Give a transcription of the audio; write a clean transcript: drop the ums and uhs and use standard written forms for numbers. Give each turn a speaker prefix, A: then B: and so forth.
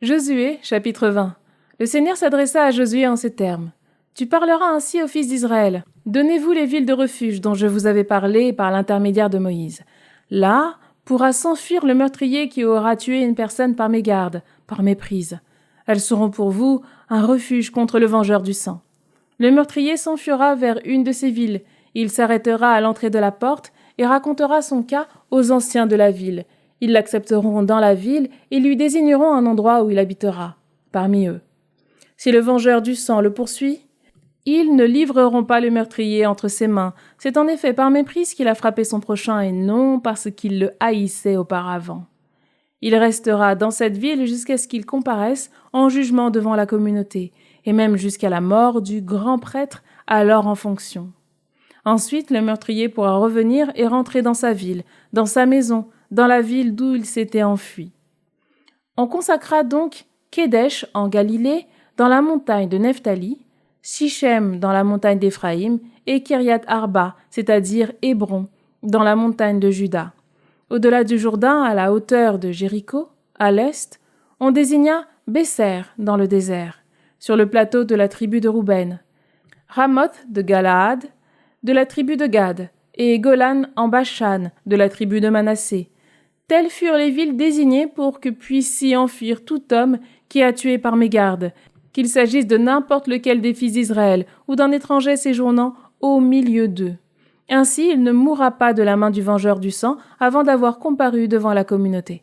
A: Josué, chapitre 20. Le Seigneur s'adressa à Josué en ces termes. « Tu parleras ainsi aux fils d'Israël. Donnez-vous les villes de refuge dont je vous avais parlé par l'intermédiaire de Moïse. Là pourra s'enfuir le meurtrier qui aura tué une personne par mégarde, par méprise. Elles seront pour vous un refuge contre le vengeur du sang. Le meurtrier s'enfuira vers une de ces villes. Il s'arrêtera à l'entrée de la porte et racontera son cas aux anciens de la ville. Ils l'accepteront dans la ville et lui désigneront un endroit où il habitera, parmi eux. Si le vengeur du sang le poursuit, ils ne livreront pas le meurtrier entre ses mains. C'est en effet par méprise qu'il a frappé son prochain et non parce qu'il le haïssait auparavant. Il restera dans cette ville jusqu'à ce qu'il comparaisse en jugement devant la communauté, et même jusqu'à la mort du grand prêtre alors en fonction. Ensuite, le meurtrier pourra revenir et rentrer dans sa ville, dans sa maison, dans la ville d'où il s'était enfui. On consacra donc Kédesh en Galilée, dans la montagne de Nephtali, Sichem dans la montagne d'Éphraïm et Kiriath Arba, c'est-à-dire Hébron, dans la montagne de Juda. Au-delà du Jourdain, à la hauteur de Jéricho, à l'est, on désigna Besser dans le désert, sur le plateau de la tribu de Rouben, Ramoth de Galaad, de la tribu de Gad, et Golan en Bashan, de la tribu de Manassé. Telles furent les villes désignées pour que puisse s'y enfuir tout homme qui a tué par mégarde, qu'il s'agisse de n'importe lequel des fils d'Israël ou d'un étranger séjournant au milieu d'eux. Ainsi, il ne mourra pas de la main du vengeur du sang avant d'avoir comparu devant la communauté.